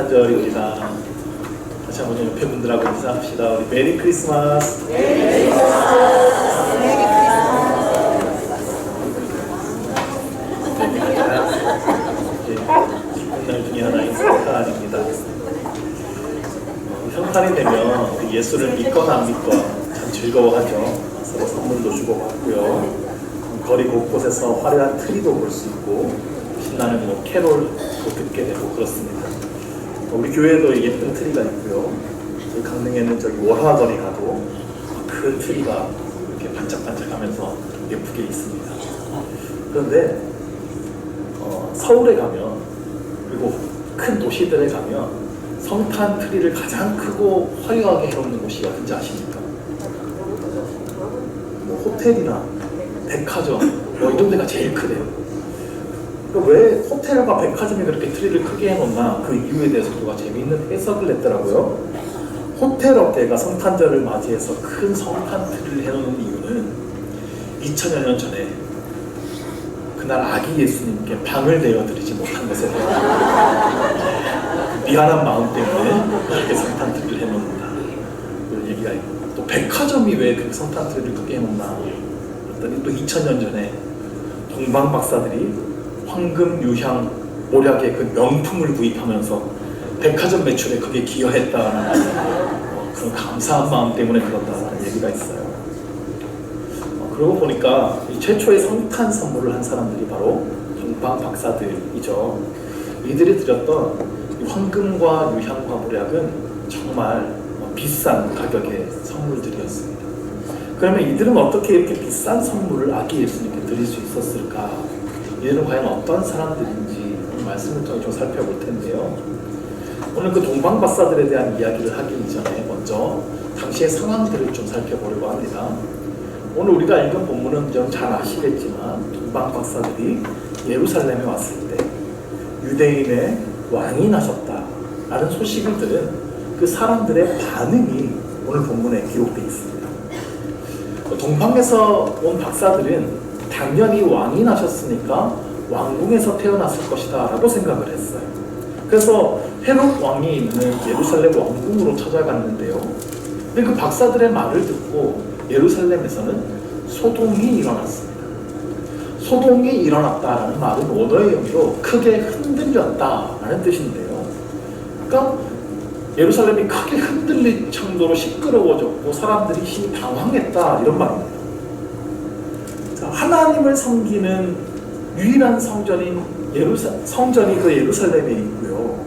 성탄절입니다. 다시 한번 옆에 분들하고 인사합시다. 우리 메리 크리스마스. 메리 크리스마스. 기쁜 날 중에 하나인 성탄입니다. 성탄이 되면 예수를 믿거나 안 믿거나 참 즐거워하죠. 서로 선물도 주고받고요. 거리 곳곳에서 화려한 트리도 볼 수 있고 신나는 캐롤도 듣게 되고 그렇습니다. 우리 교회에도 예쁜 트리가 있고요. 저희 강릉에는 저기 월화거리 가도 큰 트리가 이렇게 반짝반짝하면서 예쁘게 있습니다. 그런데 서울에 가면 그리고 큰 도시들에 가면 성탄 트리를 가장 크고 화려하게 해놓는 곳이 어딘지 아십니까? 호텔이나 백화점 이런 데가 제일 크대요. 그러니까 왜 호텔과 백화점이 그렇게 트리를 크게 해놓나 그 이유에 대해서 누가 재미있는 해석을 냈더라고요. 호텔 업계가 성탄절을 맞이해서 큰 성탄 트리를 해놓는 이유는 2000여 년 전에 그날 아기 예수님께 방을 내어드리지 못한 것에 대한 미안한 마음 때문에 그렇게 성탄 트리를 해놓는다 이런 얘기가 있고, 또 백화점이 왜 그렇게 성탄 트리를 크게 해놓나 그랬더니 또 2000년 전에 동방 박사들이 황금, 유향, 모략의 그 명품을 구입하면서 백화점 매출에 그게 기여했다는 그런 감사한 마음 때문에 그런다는 얘기가 있어요. 그러고 보니까 이 최초의 성탄 선물을 한 사람들이 바로 동방 박사들이죠. 이들이 드렸던 황금과 유향과 모략은 정말 비싼 가격의 선물들이었습니다. 그러면 이들은 어떻게 이렇게 비싼 선물을 아기 예수님께 드릴 수 있었을까? 이들은 과연 어떤 사람들인지 말씀을 통해 좀 살펴볼 텐데요. 오늘 그 동방 박사들에 대한 이야기를 하기 이전에 먼저 당시의 상황들을 좀 살펴보려고 합니다. 오늘 우리가 읽은 본문은 좀 잘 아시겠지만 동방 박사들이 예루살렘에 왔을 때 유대인의 왕이 나셨다라는 소식을 들은 그 사람들의 반응이 오늘 본문에 기록되어 있습니다. 동방에서 온 박사들은 당연히 왕이 나셨으니까 왕궁에서 태어났을 것이다 라고 생각을 했어요. 그래서 헤롯 왕이 있는 예루살렘 왕궁으로 찾아갔는데요. 근데 그 박사들의 말을 듣고 예루살렘에서는 소동이 일어났습니다. 소동이 일어났다라는 말은 원어의 의미로 크게 흔들렸다라는 뜻인데요. 그러니까 예루살렘이 크게 흔들릴 정도로 시끄러워졌고 사람들이 힘이 당황했다 이런 말입니다. 자, 하나님을 섬기는 유일한 성전인 성전이 그 예루살렘에 있고요.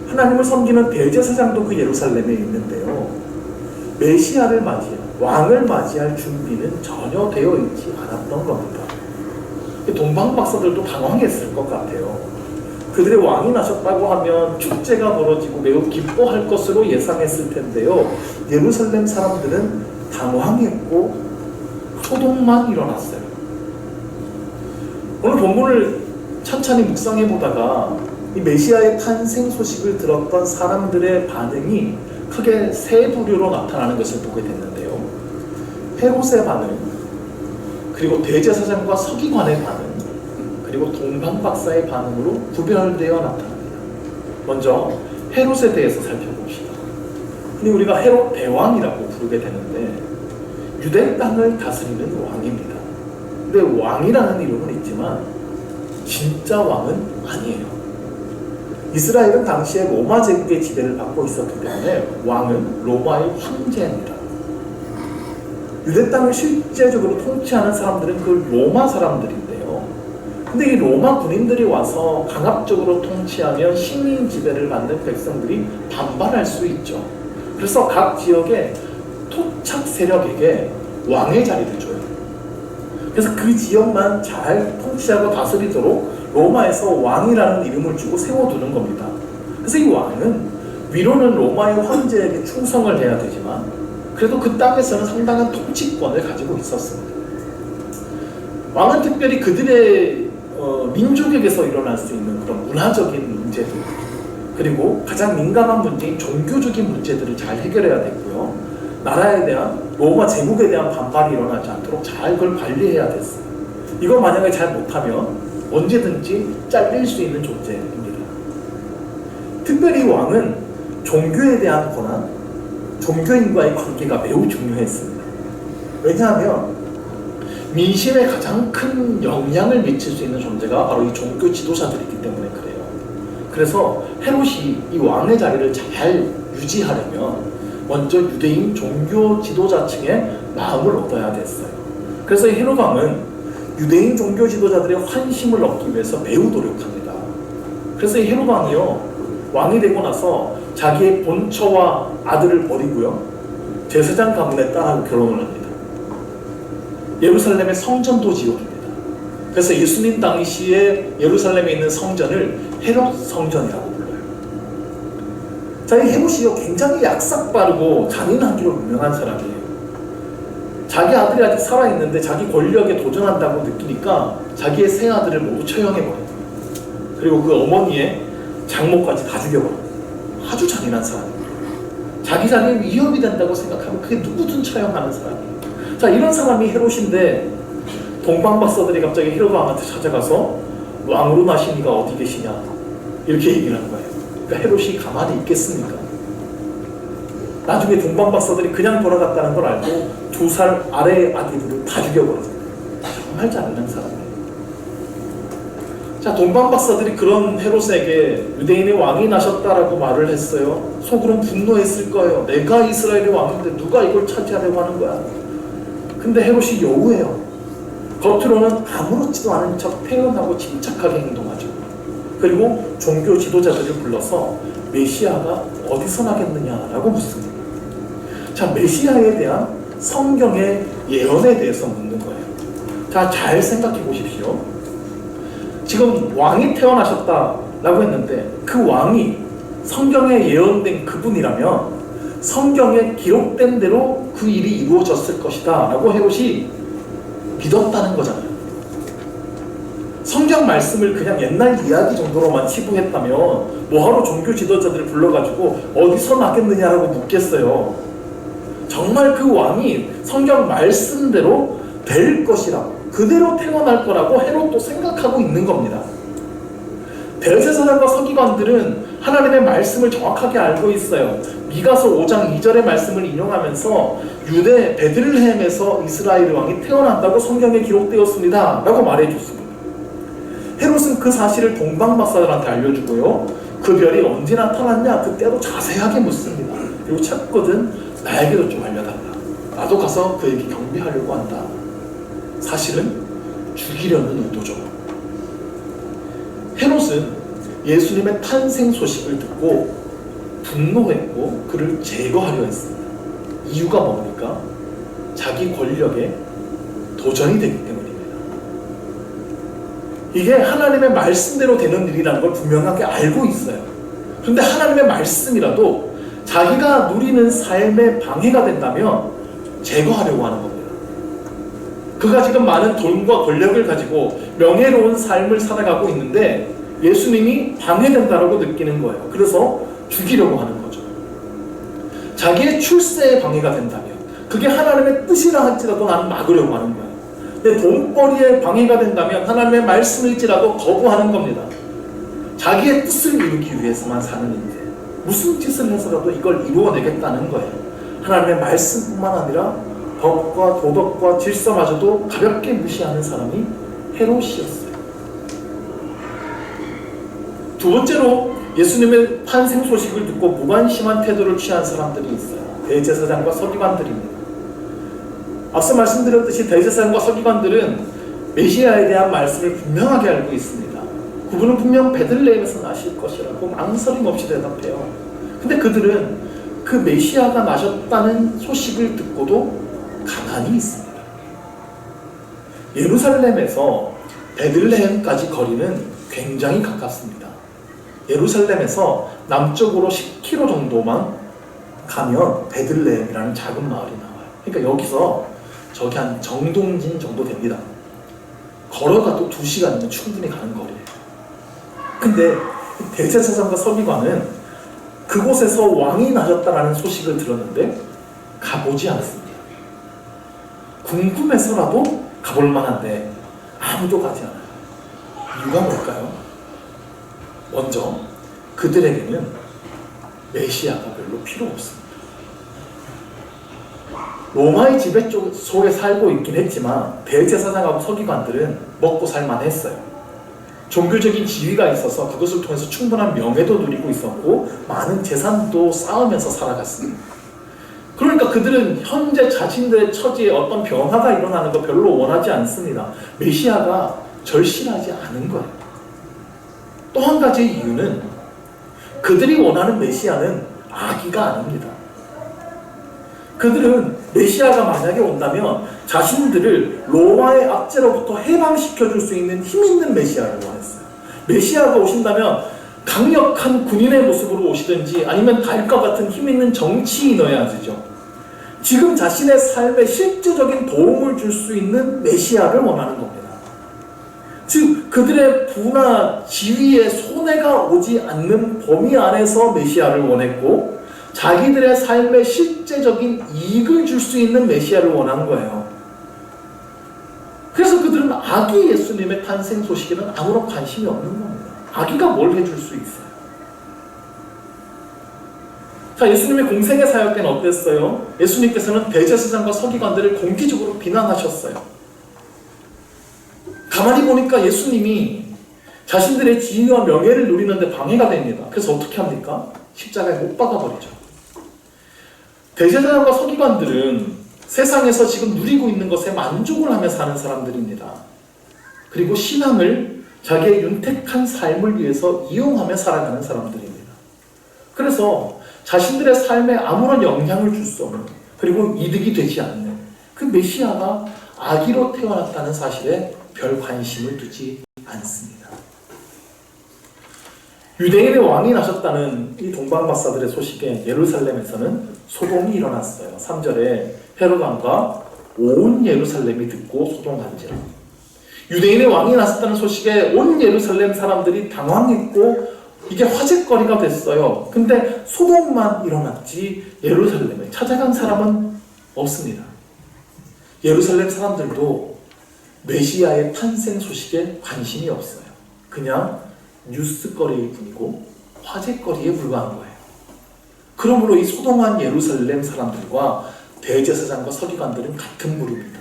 하나님을 섬기는 대제사장도 그 예루살렘에 있는데요. 메시아를 맞이할, 왕을 맞이할 준비는 전혀 되어 있지 않았던 겁니다. 동방 박사들도 당황했을 것 같아요. 그들의 왕이 나셨다고 하면 축제가 벌어지고 매우 기뻐할 것으로 예상했을 텐데요. 예루살렘 사람들은 당황했고 소동만 일어났어요. 오늘 본문을 천천히 묵상해 보다가 이 메시아의 탄생 소식을 들었던 사람들의 반응이 크게 세 부류로 나타나는 것을 보게 됐는데요. 헤롯의 반응, 그리고 대제사장과 서기관의 반응, 그리고 동방 박사의 반응으로 구별되어 나타납니다. 먼저 헤롯에 대해서 살펴봅시다. 흔히 우리가 헤롯 대왕이라고 부르게 되는데 유대 땅을 다스리는 왕입니다. 근데 왕이라는 이름은 있지만 진짜 왕은 아니에요. 이스라엘은 당시에 로마 제국의 지배를 받고 있었기 때문에 왕은 로마의 황제입니다. 유대 땅을 실제적으로 통치하는 사람들은 그 로마 사람들인데요. 근데 이 로마 군인들이 와서 강압적으로 통치하면 식민 지배를 받는 백성들이 반발할 수 있죠. 그래서 각 지역의 토착 세력에게 왕의 자리를 줘요. 그래서 그 지역만 잘 통치하고 다스리도록 로마에서 왕이라는 이름을 주고 세워두는 겁니다. 그래서 이 왕은 위로는 로마의 황제에게 충성을 해야 되지만 그래도 그 땅에서는 상당한 통치권을 가지고 있었습니다. 왕은 특별히 그들의 민족에게서 일어날 수 있는 그런 문화적인 문제들, 그리고 가장 민감한 문제인 종교적인 문제들을 잘 해결해야 됐고요. 나라에 대한, 로마 제국에 대한 반발이 일어나지 않도록 잘 그걸 관리해야 됐어요. 이거 만약에 잘 못하면 언제든지 잘릴 수 있는 존재입니다. 특별히 왕은 종교에 대한 권한, 종교인과의 관계가 매우 중요했습니다. 왜냐하면 민심에 가장 큰 영향을 미칠 수 있는 존재가 바로 이 종교 지도자들이기 때문에 그래요. 그래서 헤롯이 이 왕의 자리를 잘 유지하려면 먼저 유대인 종교 지도자층의 마음을 얻어야 됐어요. 그래서 이 헤롯 왕은 유대인 종교 지도자들의 환심을 얻기 위해서 매우 노력합니다. 그래서 이 헤롯 왕이요, 왕이 되고 나서 자기의 본처와 아들을 버리고요, 제사장 가문의 딸하고 결혼을 합니다. 예루살렘의 성전도 지어줍니다. 그래서 예수님 당시에 예루살렘에 있는 성전을 헤롯 성전이라고 불러요. 자, 이 헤롯이요, 굉장히 약삭빠르고 잔인하기로 유명한 사람이에요. 자기 아들이 아직 살아있는데 자기 권력에 도전한다고 느끼니까 자기의 세 아들을 모두 처형해버려요. 그리고 그 어머니의 장모까지 다 죽여버려요. 아주 잔인한 사람이에요. 자기 자리에 위협이 된다고 생각하면 그게 누구든 처형하는 사람이에요. 자, 이런 사람이 헤롯인데 동방박사들이 갑자기 헤롯 왕한테 찾아가서 왕으로 나신 이가 어디 계시냐 이렇게 얘기를 한 거예요. 그러니까 헤롯이 가만히 있겠습니까? 나중에 동방박사들이 그냥 돌아갔다는 걸 알고 2살 아래의 아들들을 다 죽여버렸어요. 정말 잔인한 사람이에요. 자, 동방박사들이 그런 헤롯에게 유대인의 왕이 나셨다라고 말을 했어요. 속으로는 분노했을 거예요. 내가 이스라엘의 왕인데 누가 이걸 차지하려고 하는 거야. 근데 헤롯이 여우예요. 겉으로는 아무렇지도 않은 척 태연하고 침착하게 행동하죠. 그리고 종교 지도자들을 불러서 메시아가 어디서 나겠느냐라고 묻습니다. 자, 메시아에 대한 성경의 예언에 대해서 묻는 거예요. 자, 잘 생각해 보십시오. 지금 왕이 태어나셨다라고 했는데 그 왕이 성경에 예언된 그분이라면 성경에 기록된 대로 그 일이 이루어졌을 것이다 라고 헤롯이 믿었다는 거잖아요. 성경 말씀을 그냥 옛날 이야기 정도로만 치부했다면 뭐하러 종교 지도자들을 불러가지고 어디서 나겠느냐라고 묻겠어요. 정말 그 왕이 성경 말씀대로 될 것이라고, 그대로 태어날 거라고 헤롯도 생각하고 있는 겁니다. 대제사장과 서기관들은 하나님의 말씀을 정확하게 알고 있어요. 미가서 5장 2절의 말씀을 인용하면서 유대 베들레헴에서 이스라엘 왕이 태어난다고 성경에 기록되었습니다 라고 말해줬습니다. 헤롯은 그 사실을 동방박사들한테 알려주고요, 그 별이 언제 나타났냐 그때도 자세하게 묻습니다. 그리고 찾거든 나에게도 좀 알려달라. 나도 가서 그에게 경배하려고 한다. 사실은 죽이려는 의도죠. 헤롯은 예수님의 탄생 소식을 듣고 분노했고 그를 제거하려 했습니다. 이유가 뭡니까? 자기 권력에 도전이 되기 때문입니다. 이게 하나님의 말씀대로 되는 일이라는 걸 분명하게 알고 있어요. 그런데 하나님의 말씀이라도 자기가 누리는 삶에 방해가 된다면 제거하려고 하는 겁니다. 그가 지금 많은 돈과 권력을 가지고 명예로운 삶을 살아가고 있는데 예수님이 방해된다라고 느끼는 거예요. 그래서 죽이려고 하는 거죠. 자기의 출세에 방해가 된다면, 그게 하나님의 뜻이라 할지라도 나는 막으려고 하는 거예요. 내 돈벌이에 방해가 된다면 하나님의 말씀일지라도 거부하는 겁니다. 자기의 뜻을 이루기 위해서만 사는 인재, 무슨 짓을 해서라도 이걸 이루어내겠다는 거예요. 하나님의 말씀뿐만 아니라 법과 도덕과 질서마저도 가볍게 무시하는 사람이 헤롯이었어요. 두 번째로 예수님의 탄생 소식을 듣고 무관심한 태도를 취한 사람들이 있어요. 대제사장과 서기관들입니다. 앞서 말씀드렸듯이 대제사장과 서기관들은 메시아에 대한 말씀을 분명하게 알고 있습니다. 그분은 분명 베들레헴에서 나실 것이라고 망설임 없이 대답해요. 근데 그들은 그 메시아가 나셨다는 소식을 듣고도 가만히 있습니다. 예루살렘에서 베들레헴까지 거리는 굉장히 가깝습니다. 예루살렘에서 남쪽으로 10km 정도만 가면 베들레헴이라는 작은 마을이 나와요. 그러니까 여기서 저기 한 정동진 정도 됩니다. 걸어가도 2시간이면 충분히 가는 거리예요. 근데 대제사장과 서기관은 그곳에서 왕이 나셨다라는 소식을 들었는데 가보지 않습니다. 궁금해서라도 가볼 만한데 아무도 가지 않아요. 이유가 뭘까요? 먼저 그들에게는 메시아가 별로 필요 없습니다. 로마의 지배 속에 살고 있긴 했지만 대제사장하고 서기관들은 먹고 살만했어요. 종교적인 지위가 있어서 그것을 통해서 충분한 명예도 누리고 있었고 많은 재산도 쌓으면서 살아갔습니다. 그러니까 그들은 현재 자신들의 처지에 어떤 변화가 일어나는 거 별로 원하지 않습니다. 메시아가 절실하지 않은 거예요. 또 한 가지 이유는 그들이 원하는 메시아는 아기가 아닙니다. 그들은 메시아가 만약에 온다면 자신들을 로마의 압제로부터 해방시켜줄 수 있는 힘 있는 메시아를 원했어요. 메시아가 오신다면 강력한 군인의 모습으로 오시든지 아니면 달과 같은 힘 있는 정치인이어야죠. 지금 자신의 삶에 실질적인 도움을 줄 수 있는 메시아를 원하는 겁니다. 즉 그들의 부나 지위에 손해가 오지 않는 범위 안에서 메시아를 원했고 자기들의 삶에 실제적인 이익을 줄 수 있는 메시아를 원한 거예요. 그래서 그들은 아기 예수님의 탄생 소식에는 아무런 관심이 없는 겁니다. 아기가 뭘 해줄 수 있어요? 자, 예수님의 공생의 사역 때는 어땠어요? 예수님께서는 대제사장과 서기관들을 공개적으로 비난하셨어요. 가만히 보니까 예수님이 자신들의 지위와 명예를 누리는데 방해가 됩니다. 그래서 어떻게 합니까? 십자가에 못 박아버리죠. 대제사장과 서기관들은 세상에서 지금 누리고 있는 것에 만족을 하며 사는 사람들입니다. 그리고 신앙을 자기의 윤택한 삶을 위해서 이용하며 살아가는 사람들입니다. 그래서 자신들의 삶에 아무런 영향을 줄 수 없는 그리고 이득이 되지 않는 그 메시아가 아기로 태어났다는 사실에 별 관심을 두지 않습니다. 유대인의 왕이 나셨다는 이 동방박사들의 소식에 예루살렘에서는 소동이 일어났어요. 3절에 헤롯 왕과 온 예루살렘이 듣고 소동한지라. 유대인의 왕이 나섰다는 소식에 온 예루살렘 사람들이 당황했고 이게 화제거리가 됐어요. 근데 소동만 일어났지 예루살렘을 찾아간 사람은 없습니다. 예루살렘 사람들도 메시아의 탄생 소식에 관심이 없어요. 그냥 뉴스거리일 뿐이고 화제거리에 불과한 거예요. 그러므로 이 소동한 예루살렘 사람들과 대제사장과 서기관들은 같은 무리입니다.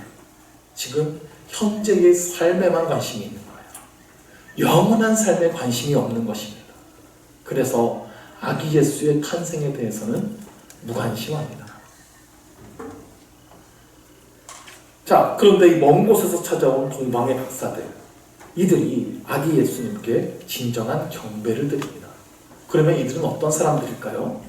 지금 현재의 삶에만 관심이 있는 거예요. 영원한 삶에 관심이 없는 것입니다. 그래서 아기 예수의 탄생에 대해서는 무관심합니다. 자, 그런데 이 먼 곳에서 찾아온 동방의 박사들, 이들이 아기 예수님께 진정한 경배를 드립니다. 그러면 이들은 어떤 사람들일까요?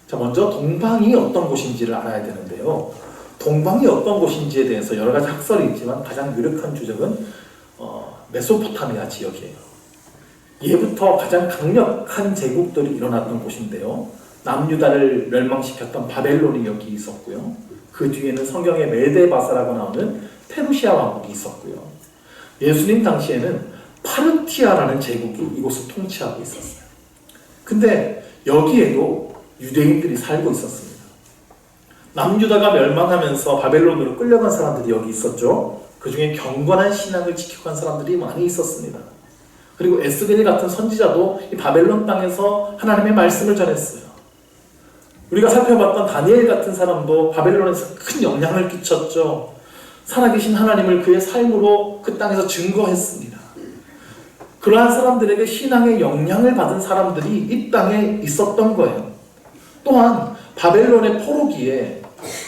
자, 먼저 동방이 어떤 곳인지를 알아야 되는데요. 동방이 어떤 곳인지에 대해서 여러 가지 학설이 있지만 가장 유력한 주적은 메소포타미아 지역이에요. 예부터 가장 강력한 제국들이 일어났던 곳인데요. 남유다를 멸망시켰던 바벨론이 여기 있었고요. 그 뒤에는 성경의 메데바사라고 나오는 페르시아 왕국이 있었고요. 예수님 당시에는 파르티아라는 제국이 이곳을 통치하고 있었어요. 근데 여기에도 유대인들이 살고 있었습니다. 남유다가 멸망하면서 바벨론으로 끌려간 사람들이 여기 있었죠. 그 중에 경건한 신앙을 지켜간 사람들이 많이 있었습니다. 그리고 에스겔 같은 선지자도 이 바벨론 땅에서 하나님의 말씀을 전했어요. 우리가 살펴봤던 다니엘 같은 사람도 바벨론에서 큰 영향을 끼쳤죠. 살아계신 하나님을 그의 삶으로 그 땅에서 증거했습니다. 그러한 사람들에게 신앙의 영향을 받은 사람들이 이 땅에 있었던 거예요. 또한 바벨론의 포로기에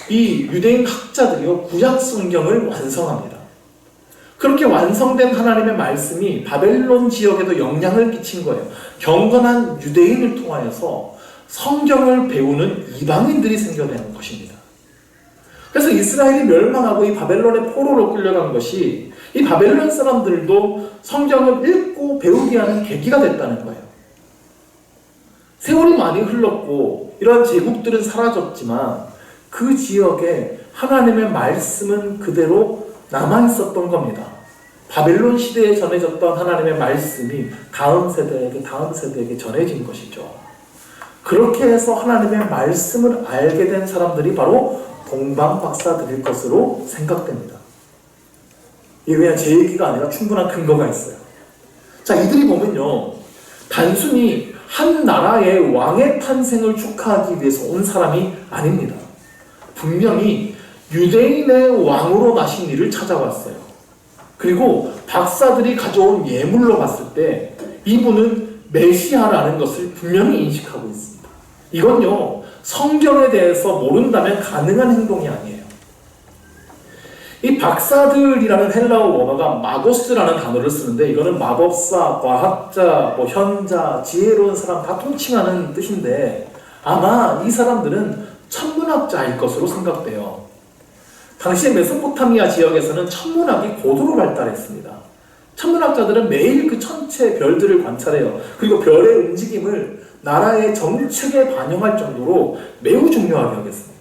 이 유대인 학자들이요 구약 성경을 완성합니다. 그렇게 완성된 하나님의 말씀이 바벨론 지역에도 영향을 끼친 거예요. 경건한 유대인을 통하여서 성경을 배우는 이방인들이 생겨나는 것입니다. 그래서 이스라엘이 멸망하고 이 바벨론의 포로로 끌려간 것이 이 바벨론 사람들도 성경을 읽고 배우게 하는 계기가 됐다는 거예요. 세월이 많이 흘렀고 이러한 제국들은 사라졌지만 그 지역에 하나님의 말씀은 그대로 남아있었던 겁니다. 바벨론 시대에 전해졌던 하나님의 말씀이 다음 세대에게 전해진 것이죠. 그렇게 해서 하나님의 말씀을 알게 된 사람들이 바로 동방 박사들일 것으로 생각됩니다. 이게 그냥 제 얘기가 아니라 충분한 근거가 있어요. 자, 이들이 보면요, 단순히 한 나라의 왕의 탄생을 축하하기 위해서 온 사람이 아닙니다. 분명히 유대인의 왕으로 나신 이를 찾아왔어요. 그리고 박사들이 가져온 예물로 봤을 때 이분은 메시아라는 것을 분명히 인식하고 있습니다. 이건요, 성경에 대해서 모른다면 가능한 행동이 아니에요. 이 박사들이라는 헬라어 원어가 마고스라는 단어를 쓰는데, 이거는 마법사, 과학자, 현자, 지혜로운 사람 다 통칭하는 뜻인데, 아마 이 사람들은 천문학자일 것으로 생각돼요. 당시에 메소포타미아 지역에서는 천문학이 고도로 발달했습니다. 천문학자들은 매일 그 천체 별들을 관찰해요. 그리고 별의 움직임을 나라의 정책에 반영할 정도로 매우 중요하게 여겼습니다.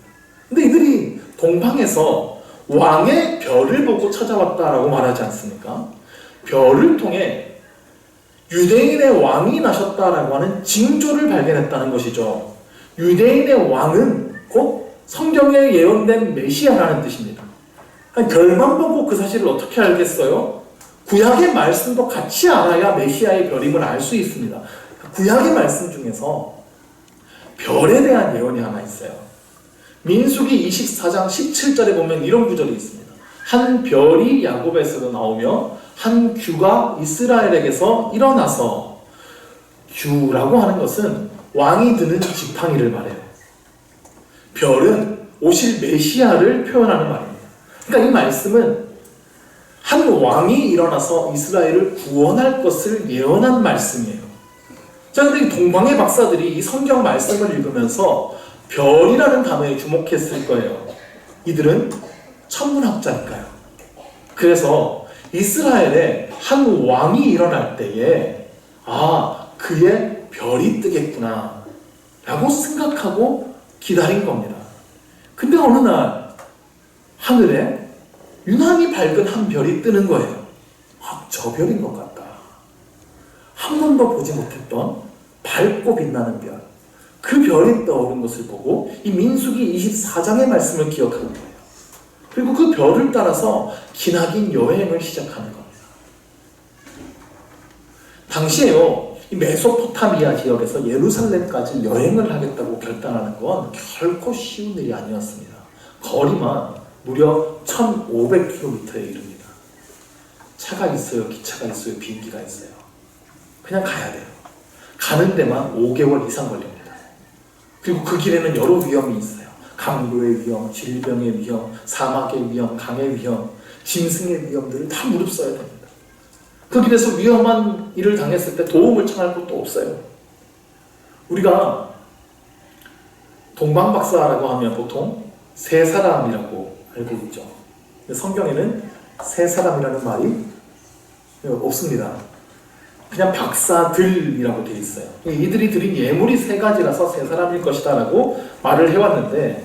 근데 이들이 동방에서 왕의 별을 보고 찾아왔다라고 말하지 않습니까? 별을 통해 유대인의 왕이 나셨다라고 하는 징조를 발견했다는 것이죠. 유대인의 왕은 곧 성경에 예언된 메시아라는 뜻입니다. 별만 보고 그 사실을 어떻게 알겠어요? 구약의 말씀도 같이 알아야 메시아의 별임을 알 수 있습니다. 구약의 말씀 중에서 별에 대한 예언이 하나 있어요. 민수기 24장 17절에 보면 이런 구절이 있습니다. 한 별이 야곱에서도 나오며 한 규가 이스라엘에게서 일어나서, 규라고 하는 것은 왕이 드는 지팡이를 말해요. 별은 오실 메시아를 표현하는 말입니다. 그러니까 이 말씀은 한 왕이 일어나서 이스라엘을 구원할 것을 예언한 말씀이에요. 자, 근데 이 동방의 박사들이 이 성경 말씀을 읽으면서 별이라는 단어에 주목했을 거예요. 이들은 천문학자니까요. 그래서 이스라엘에 한 왕이 일어날 때에 그의 별이 뜨겠구나 라고 생각하고 기다린 겁니다. 근데 어느 날 하늘에 유난히 밝은 한 별이 뜨는 거예요. 저 별인 것 같다. 한 번도 보지 못했던 밝고 빛나는 별. 그 별이 떠오른 것을 보고 이 민수기 24장의 말씀을 기억하는 거예요. 그리고 그 별을 따라서 기나긴 여행을 시작하는 겁니다. 당시에요, 이 메소포타미아 지역에서 예루살렘까지 여행을 하겠다고 결단하는 건 결코 쉬운 일이 아니었습니다. 거리만 무려 1500km에 이릅니다. 차가 있어요, 기차가 있어요, 비행기가 있어요. 그냥 가야 돼요. 가는 데만 5개월 이상 걸립니다. 그리고 그 길에는 여러 위험이 있어요. 강도의 위험, 질병의 위험, 사막의 위험, 강의 위험, 짐승의 위험들을 다 무릅써야 됩니다. 그 길에서 위험한 일을 당했을 때 도움을 청할 것도 없어요. 우리가 동방박사라고 하면 보통 세 사람이라고 알고 있죠. 근데 성경에는 세 사람이라는 말이 없습니다. 그냥 박사들이라고 되어 있어요. 이들이 드린 예물이 세 가지라서 세 사람일 것이다 라고 말을 해왔는데,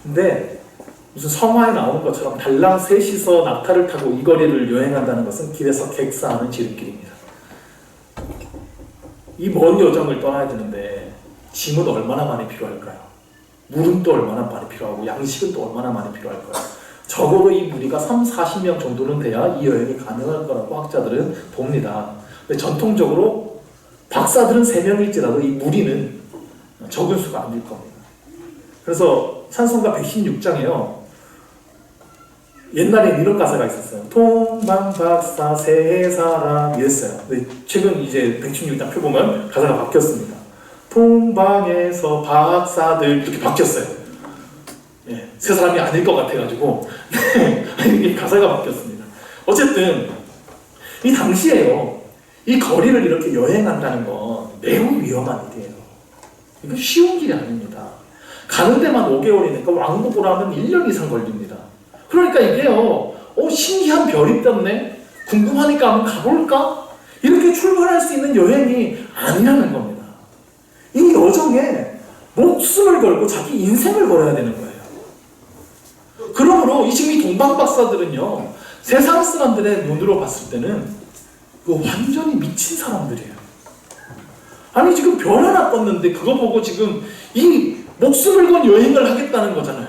근데 무슨 성화에 나오는 것처럼 달랑 셋이서 낙타를 타고 이 거리를 여행한다는 것은 길에서 객사하는 지름길입니다. 이 먼 여정을 떠나야 되는데 짐은 얼마나 많이 필요할까요? 물은 또 얼마나 많이 필요하고 양식은 또 얼마나 많이 필요할까요? 적어도 이 무리가 30-40명 정도는 돼야 이 여행이 가능할 거라고 학자들은 봅니다. 근데 전통적으로 박사들은 3명일지라도 이 무리는 적은 수가 아닐 겁니다. 그래서 찬송가 116장에요. 옛날에 이런 가사가 있었어요. 동방박사 세 사람 이랬어요. 근데 최근 이제 116장 펴보면 가사가 바뀌었습니다. 동방에서 박사들 이렇게 바뀌었어요. 세 사람이 아닐 것 같아가지고 이 가사가 바뀌었습니다. 어쨌든 이 당시에요, 이 거리를 이렇게 여행한다는 건 매우 위험한 일이에요. 이거 쉬운 길이 아닙니다. 가는 데만 5개월이니까 왕복으로 하면 1년 이상 걸립니다. 그러니까 이게요, 신기한 별이 떴네? 궁금하니까 한번 가볼까? 이렇게 출발할 수 있는 여행이 아니라는 겁니다. 이 여정에 목숨을 걸고 자기 인생을 걸어야 되는 거예요. 그러므로 지금 이 동방박사들은요, 세상 사람들의 눈으로 봤을 때는 완전히 미친 사람들이에요. 아니 지금 별 하나 떴는데 그거 보고 지금 이 목숨을 건 여행을 하겠다는 거잖아요.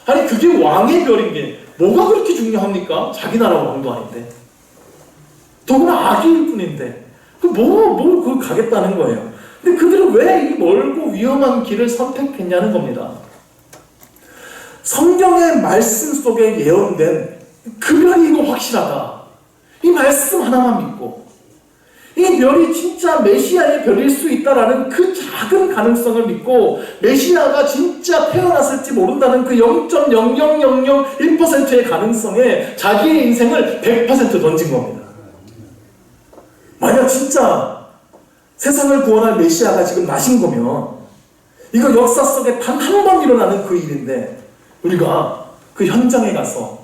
아니 그게 왕의 별인 게 뭐가 그렇게 중요합니까? 자기 나라 왕도 아닌데. 더구나 아기일 뿐인데 그걸 가겠다는 거예요. 근데 그들은 왜 이 멀고 위험한 길을 선택했냐는 겁니다. 성경의 말씀 속에 예언된 그 별이 이거 확실하다. 이 말씀 하나만 믿고 이 별이 진짜 메시아의 별일 수 있다라는 그 작은 가능성을 믿고 메시아가 진짜 태어났을지 모른다는 그 0.00001%의 가능성에 자기의 인생을 100% 던진 겁니다. 만약 진짜 세상을 구원할 메시아가 지금 나신 거면 이거 역사 속에 단 한 번 일어나는 그 일인데 우리가 그 현장에 가서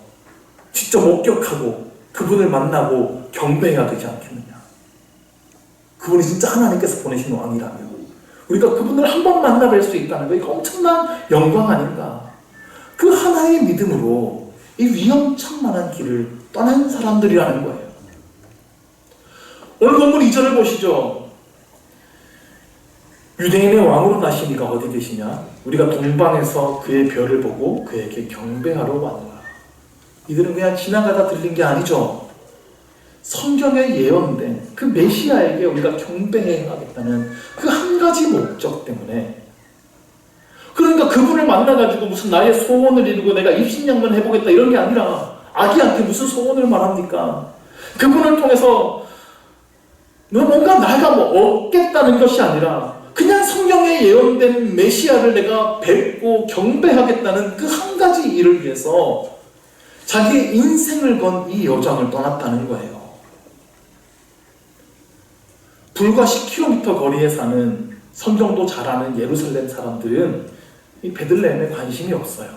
직접 목격하고 그분을 만나고 경배해야 되지 않겠느냐. 그분이 진짜 하나님께서 보내신 왕이라면 우리가 그분을 한 번 만나뵐 수 있다는 거 이거 엄청난 영광 아닌가. 그 하나의 믿음으로 이 위험천만한 길을 떠난 사람들이라는 거예요. 오늘 본문 2절을 보시죠. 유대인의 왕으로 나신 이가 어디 계시냐? 우리가 동방에서 그의 별을 보고 그에게 경배하러 왔노라. 이들은 그냥 지나가다 들린 게 아니죠. 성경에 예언된 그 메시아에게 우리가 경배해야겠다는 그 한 가지 목적 때문에, 그러니까 그분을 만나가지고 무슨 나의 소원을 이루고 내가 입신양면 해보겠다 이런 게 아니라, 아기한테 무슨 소원을 말합니까? 그분을 통해서 뭔가 내가 얻겠다는 것이 아니라 그냥 성경에 예언된 메시아를 내가 뵙고 경배하겠다는 그 한 가지 일을 위해서 자기의 인생을 건 이 여정을 떠났다는 거예요. 불과 10km 거리에 사는 성경도 잘 아는 예루살렘 사람들은 이 베들레헴에 관심이 없어요.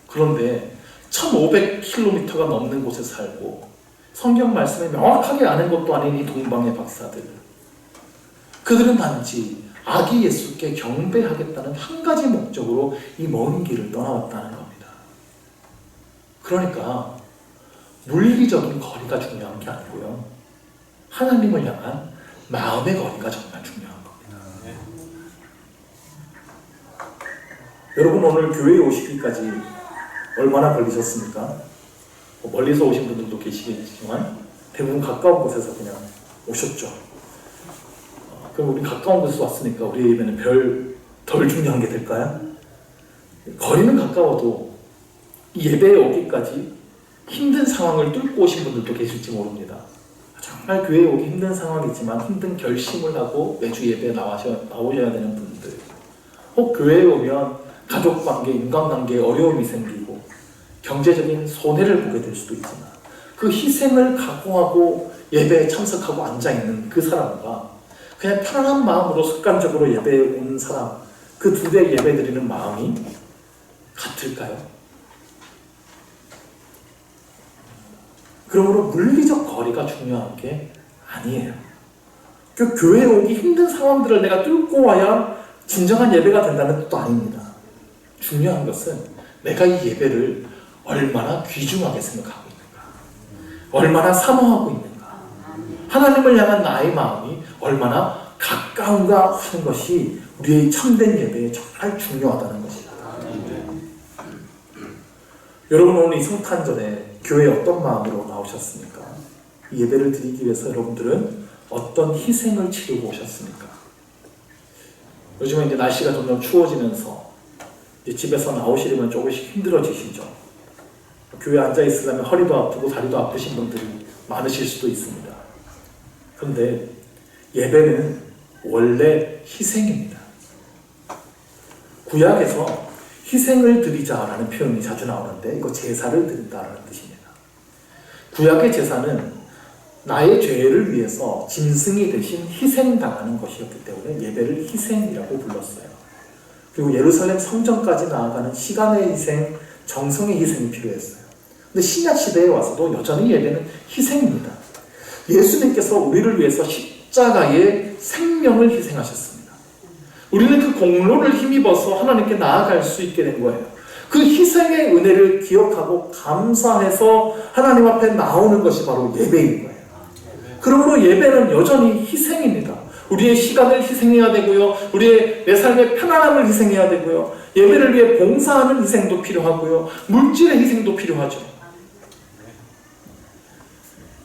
그런데 1500km가 넘는 곳에 살고 성경 말씀을 명확하게 아는 것도 아닌 이 동방의 박사들, 그들은 단지 아기 예수께 경배하겠다는 한 가지 목적으로 이 먼 길을 떠나왔다는 겁니다. 그러니까 물리적인 거리가 중요한 게 아니고요, 하나님을 향한 마음의 거리가 정말 중요한 겁니다. 여러분, 오늘 교회에 오시기까지 얼마나 걸리셨습니까? 멀리서 오신 분들도 계시겠지만 대부분 가까운 곳에서 그냥 오셨죠. 그럼 우리 가까운 곳에서 왔으니까 우리 예배는 별 덜 중요한 게 될까요? 거리는 가까워도 예배에 오기까지 힘든 상황을 뚫고 오신 분들도 계실지 모릅니다. 정말 교회에 오기 힘든 상황이지만 힘든 결심을 하고 매주 예배에 나오셔야 되는 분들, 혹 교회에 오면 가족관계, 인간관계에 어려움이 생기고 경제적인 손해를 보게 될 수도 있지만 그 희생을 각오하고 예배에 참석하고 앉아있는 그 사람과 그냥 편안한 마음으로 습관적으로 예배에 온 사람, 그 두 대 예배 드리는 마음이 같을까요? 그러므로 물리적 거리가 중요한 게 아니에요. 그 교회에 오기 힘든 상황들을 내가 뚫고 와야 진정한 예배가 된다는 것도 아닙니다. 중요한 것은 내가 이 예배를 얼마나 귀중하게 생각하고 있는가, 얼마나 사모하고 있는가, 하나님을 향한 나의 마음이 얼마나 가까운가 하는 것이 우리의 참된 예배에 정말 중요하다는 것입니다. 여러분, 오늘 이 성탄절에 교회에 어떤 마음으로 나오셨습니까? 이 예배를 드리기 위해서 여러분들은 어떤 희생을 치르고 오셨습니까? 요즘에 이제 날씨가 점점 추워지면서 이제 집에서 나오시려면 조금씩 힘들어지시죠. 교회에 앉아 있으려면 허리도 아프고 다리도 아프신 분들이 많으실 수도 있습니다. 그런데 예배는 원래 희생입니다. 구약에서 희생을 드리자라는 표현이 자주 나오는데 이거 제사를 드린다라는 뜻입니다. 구약의 제사는 나의 죄를 위해서 짐승이 대신 희생당하는 것이었기 때문에 예배를 희생이라고 불렀어요. 그리고 예루살렘 성전까지 나아가는 시간의 희생, 정성의 희생이 필요했어요. 근데 신약 시대에 와서도 여전히 예배는 희생입니다. 예수님께서 우리를 위해서 십자가의 생명을 희생하셨습니다. 우리는 그 공로를 힘입어서 하나님께 나아갈 수 있게 된 거예요. 그 희생의 은혜를 기억하고 감사해서 하나님 앞에 나오는 것이 바로 예배인 거예요. 그러므로 예배는 여전히 희생입니다. 우리의 시간을 희생해야 되고요, 우리의 내 삶의 편안함을 희생해야 되고요, 예배를 위해 봉사하는 희생도 필요하고요, 물질의 희생도 필요하죠.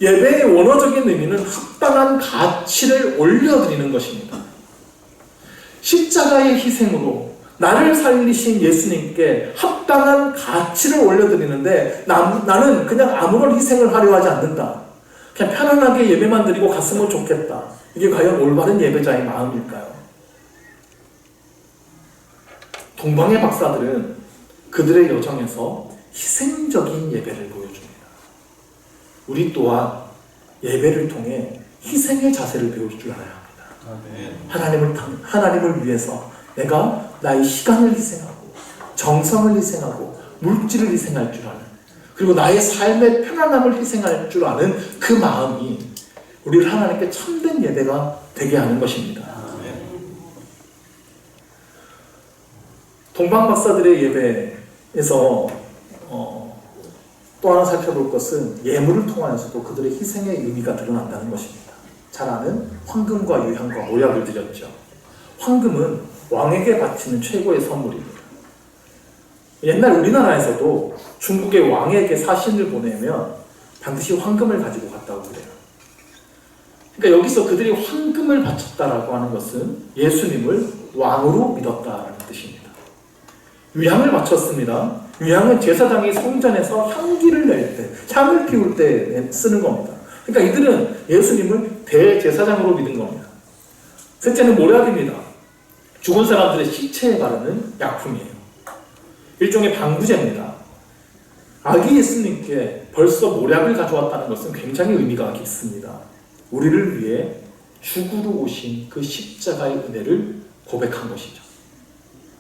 예배의 원어적인 의미는 합당한 가치를 올려드리는 것입니다. 십자가의 희생으로 나를 살리신 예수님께 합당한 가치를 올려드리는데 나는 그냥 아무런 희생을 하려 하지 않는다. 그냥 편안하게 예배만 드리고 갔으면 좋겠다. 이게 과연 올바른 예배자의 마음일까요? 동방의 박사들은 그들의 여정에서 희생적인 예배를 보여줍니다. 우리 또한 예배를 통해 희생의 자세를 배울 줄 알아야 합니다. 하나님을 위해서 내가 나의 시간을 희생하고 정성을 희생하고 물질을 희생할 줄 아는, 그리고 나의 삶의 편안함을 희생할 줄 아는 그 마음이 우리를 하나님께 참된 예배가 되게 하는 것입니다. 동방 박사들의 예배에서 또 하나 살펴볼 것은 예물을 통하여서도 그들의 희생의 의미가 드러난다는 것입니다. 잘 아는 황금과 유향과 모략을 드렸죠. 황금은 왕에게 바치는 최고의 선물입니다. 옛날 우리나라에서도 중국의 왕에게 사신을 보내면 반드시 황금을 가지고 갔다고 그래요. 그러니까 여기서 그들이 황금을 바쳤다라고 하는 것은 예수님을 왕으로 믿었다라는 뜻입니다. 유향을 바쳤습니다. 유향은 제사장이 성전에서 향기를 낼 때, 향을 피울 때 쓰는 겁니다. 그러니까 이들은 예수님을 대제사장으로 믿은 겁니다. 셋째는 모략입니다. 죽은 사람들의 시체에 바르는 약품이에요. 일종의 방부제입니다. 아기 예수님께 벌써 모략을 가져왔다는 것은 굉장히 의미가 있습니다. 우리를 위해 죽으러 오신 그 십자가의 은혜를 고백한 것이죠.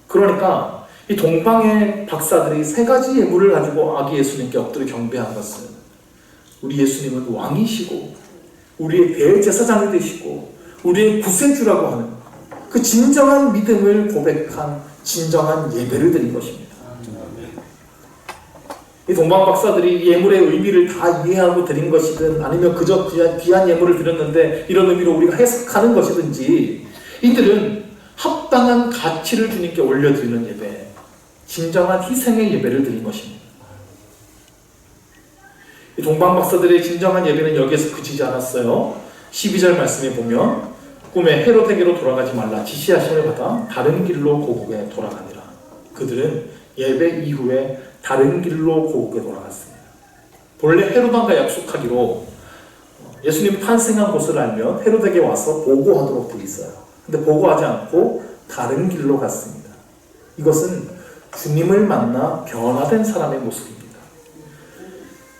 그러니까 이 동방의 박사들이 세 가지 예물을 가지고 아기 예수님께 엎드려 경배한 것은 우리 예수님은 왕이시고 우리의 대제사장이 되시고 우리의 구세주라고 하는 그 진정한 믿음을 고백한 진정한 예배를 드린 것입니다. 이 동방 박사들이 예물의 의미를 다 이해하고 드린 것이든 아니면 그저 귀한 예물을 드렸는데 이런 의미로 우리가 해석하는 것이든지 이들은 합당한 가치를 주님께 올려드리는 예배, 진정한 희생의 예배를 드린 것입니다. 이 동방 박사들의 진정한 예배는 여기에서 그치지 않았어요. 12절 말씀에 보면 꿈에 헤롯에게로 돌아가지 말라 지시하심을 받아 다른 길로 고국에 돌아가니라. 그들은 예배 이후에 다른 길로 고국에 돌아갔습니다. 본래 헤롯왕과 약속하기로 예수님 탄생한 곳을 알면 헤롯에게 와서 보고하도록 되어 있어요. 근데 보고하지 않고 다른 길로 갔습니다. 이것은 주님을 만나 변화된 사람의 모습입니다.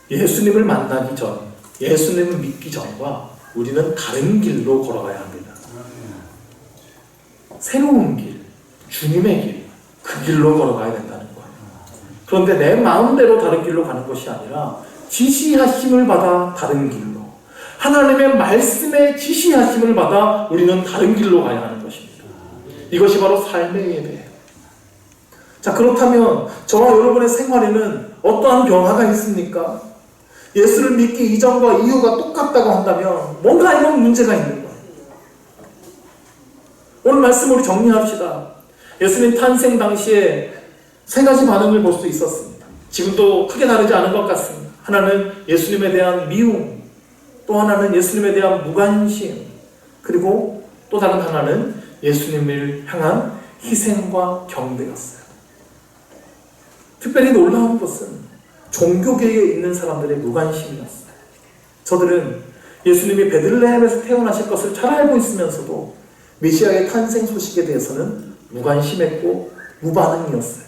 예수님을 만나기 전, 예수님을 믿기 전과 우리는 다른 길로 걸어가야 합니다. 새로운 길, 주님의 길, 그 길로 걸어가야 된다는 거예요. 그런데 내 마음대로 다른 길로 가는 것이 아니라 지시하심을 받아 다른 길로, 하나님의 말씀에 지시하심을 받아 우리는 다른 길로 가야 하는 것입니다. 이것이 바로 삶의 예배예요. 자, 그렇다면 저와 여러분의 생활에는 어떠한 변화가 있습니까? 예수를 믿기 이전과 이후가 똑같다고 한다면 뭔가 이건 문제가 있는 거예요. 오늘 말씀 우리 정리합시다. 예수님 탄생 당시에 세 가지 반응을 볼 수 있었습니다. 지금도 크게 다르지 않은 것 같습니다. 하나는 예수님에 대한 미움, 또 하나는 예수님에 대한 무관심, 그리고 또 다른 하나는 예수님을 향한 희생과 경배였어요. 특별히 놀라운 것은 종교계에 있는 사람들의 무관심이었어요. 저들은 예수님이 베들레헴에서 태어나실 것을 잘 알고 있으면서도 메시아의 탄생 소식에 대해서는 무관심했고 무반응이었어요.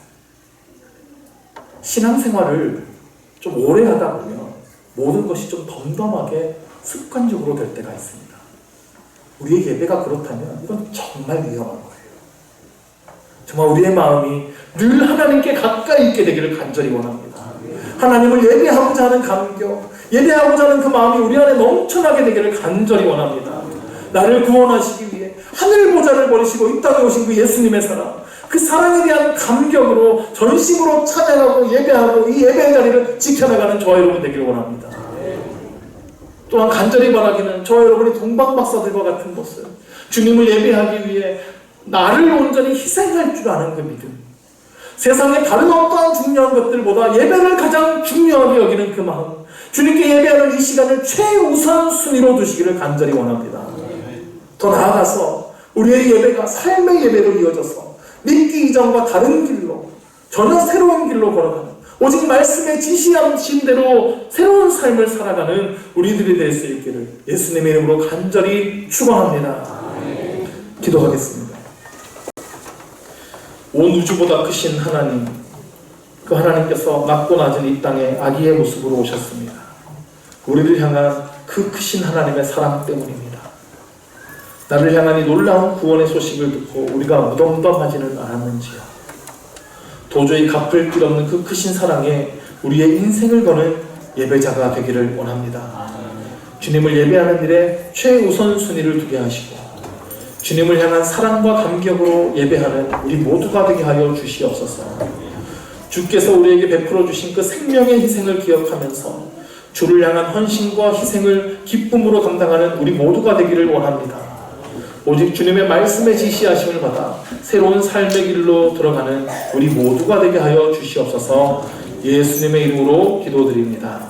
신앙생활을 좀 오래 하다 보면 모든 것이 좀 덤덤하게 습관적으로 될 때가 있습니다. 우리의 예배가 그렇다면 이건 정말 위험한 거예요. 정말 우리의 마음이 늘 하나님께 가까이 있게 되기를 간절히 원합니다. 하나님을 예배하고자 하는 감격, 예배하고자 하는 그 마음이 우리 안에 넘쳐나게 되기를 간절히 원합니다. 나를 구원하시기 위해 하늘 보좌를 버리시고 이 땅에 오신 그 예수님의 사랑, 그 사랑에 대한 감격으로 전심으로 찬양하고 예배하고 이 예배의 자리를 지켜나가는 저와 여러분 되기를 원합니다. 또한 간절히 바라기는 저와 여러분이 동방박사들과 같은 모습, 주님을 예배하기 위해 나를 온전히 희생할 줄 아는 그 믿음, 세상의 다른 어떠한 중요한 것들보다 예배를 가장 중요하게 여기는 그 마음, 주님께 예배하는 이 시간을 최우선 순위로 두시기를 간절히 원합니다. 더 나아가서 우리의 예배가 삶의 예배로 이어져서 믿기 이전과 다른 길로 전혀 새로운 길로 걸어가는 오직 말씀에 지시하신 대로 새로운 삶을 살아가는 우리들이 될 수 있기를 예수님의 이름으로 간절히 축원합니다. 기도하겠습니다. 온 우주보다 크신 하나님, 그 하나님께서 낮고 낮은 이 땅에 아기의 모습으로 오셨습니다. 우리를 향한 그 크신 하나님의 사랑 때문입니다. 나를 향한 이 놀라운 구원의 소식을 듣고 우리가 무덤덤하지는 않았는지요. 도저히 갚을 길 없는 그 크신 사랑에 우리의 인생을 거는 예배자가 되기를 원합니다. 주님을 예배하는 일에 최우선 순위를 두게 하시고 주님을 향한 사랑과 감격으로 예배하는 우리 모두가 되게 하여 주시옵소서. 주께서 우리에게 베풀어 주신 그 생명의 희생을 기억하면서 주를 향한 헌신과 희생을 기쁨으로 감당하는 우리 모두가 되기를 원합니다. 오직 주님의 말씀에 지시하심을 받아 새로운 삶의 길로 들어가는 우리 모두가 되게 하여 주시옵소서. 예수님의 이름으로 기도드립니다.